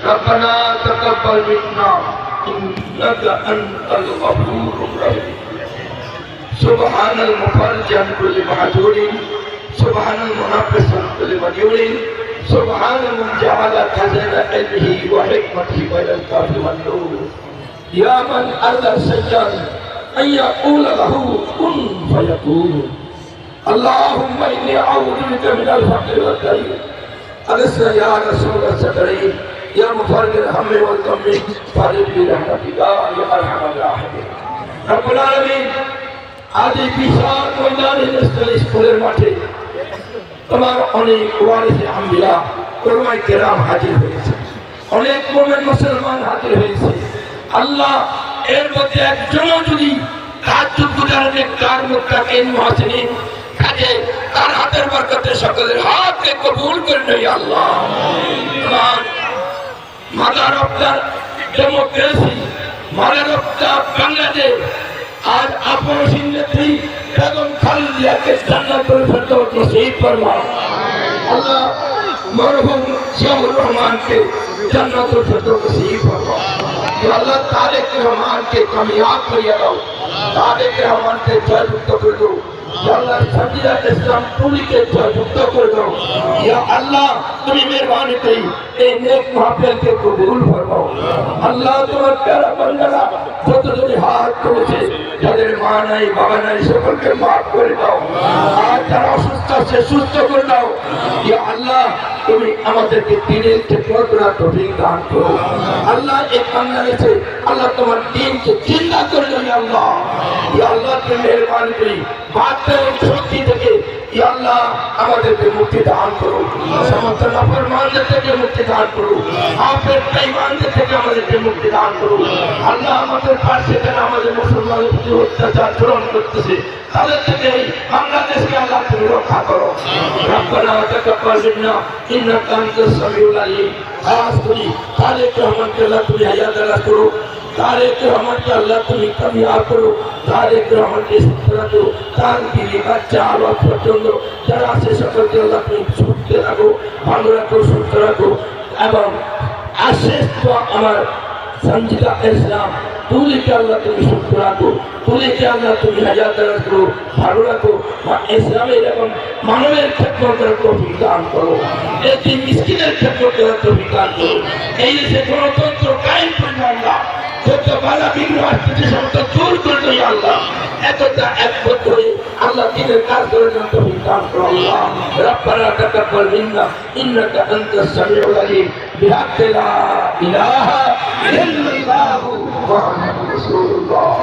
ربنا تقبل منا إنك أنت الغفور الرحيم سبحان المفرج عن كل محجور سبحان المنفس عن كل مديور سبحان من جعل خزائن علمه وحكمته بين الكاف والنور يا من أذى سجن أن يقول له كن فيكون اللهم إني أعوذ بك من الفقر والدين أغثنا يا رسول الصدرين يا مفرج الهم والغم فارج برحمتك يا أرحم الراحمين رب العالمين আজ এই বিশাল ময়দানে স্কুলের মাঠে তোমার অনেক ওয়ারিসে আম্বিয়া উলামায়ে কেরাম হাজির হয়েছে, অনেক মুমিন মুসলমান হাজির হয়েছে। আল্লাহ এর মধ্যে একজনও যদি তাহাজ্জুদ গুজারনে কার মুত্তাকিন মুহসিনিন কাজে তার হাতের বরকতে সকলের হাতকে কবুল করে নেই আল্লাহ। আমার mother of the democracy, mother of the Bangladesh आज अपनी नेत्री बेगम खालिदा के जन्नतुल फिरदौस नसीब फरमाओ अल्लाह। मरहूम शमरुल रहमान के जन्नतुल फिरदौस नसीब फरमाओ अल्लाह। तारिक रहमान के कामयाब करिए दो, तारिक रहमान के जययुक्त कर दो अल्लाह। संजीदा इस्लाम पूरी के जययुक्त कर दो या अल्लाह। तुम्हें मेहरबानी करी ए नेक महफिल के कबूल फरमाओ अल्लाह। तुम्हारा प्यारा बंदा যত যদি হাত করেছে যাদের মা নাই বাবা নাই সকলকে মাফ করে দাও, আর যারা অসুস্থ আছে সুস্থ করে দাও ইয়া আল্লাহ। তুমি আমাদেরকে দ্বীনের খেদমত করার তৌফিক দান করো আল্লাহ। এই বাংলাদেশে আল্লাহ তোমার দ্বীনকে জিন্দা করে দাও ইয়া আল্লাহ। ইয়া আল্লাহ তুমি মেহেরবানি করি বাতিল শক্তি থেকে ইয়া আল্লাহ আমাদেরকে মুক্তি দান করো, সমস্ত নাফরমানদের থেকে মুক্তি দান করো, আপনার বেঈমানদের থেকে আমাদেরকে মুক্তি দান করো আল্লাহ। আমাদের পাশে যারা আমাদের মুসলমানের প্রতি অত্যাচার গ্রহণ করতেছে তাদের থেকে বাংলাদেশকে আল্লাহ তুমি রক্ষা করো। রব্বানা তাকাব্বাল মিন্না ইন্নাকা আনতাস সামিউল আলিম। খাস করি তারেক রহমানকে আল্লাহ তুমি হায়াত দারাজ করো, তারেক রহমানকে আল্লাহ তুমি কামিয়াব করো, তারেক রহমানকে সুস্থ রাখো, তার বিবি বাচ্চা আওয়াজ পর্যন্ত যারা আছে সকলকে আল্লাহ তুমি সুস্থ রাখো, ভালো রাখো, সুস্থ রাখো। এবং আশেষ তো আমার संजीदा इस्लाम तुली के अल्लाह तुम्हें सुख रखो, तुली के अल्लाह तुम्हें हयात दराज करो, भालो रखो। इस्लामेर एवं मानवेर खेदमत करार तौफिक दान करो, एतीम मिस्किनेर खेदमत करार तौफिक दान करो। এই দেশে গণতন্ত্র কায়েম করে দাও আল্লাহ। যত বাধা বিঘ্ন আসছে সমস্ত দূর করে দাও আল্লাহ। একতা একবদ্ধ হয়ে আল্লাহ দ্বীনের কাজ করে দাও তৌফিক দান করো আল্লাহ। রব্বানা তাকাব্বাল মিন্না ইন্নাকা আনতাস সামিউল আলিম। বিহাক্কি লা ইলাহা ইল্লাল্লাহু মুহাম্মাদুর রাসূলুল্লাহ।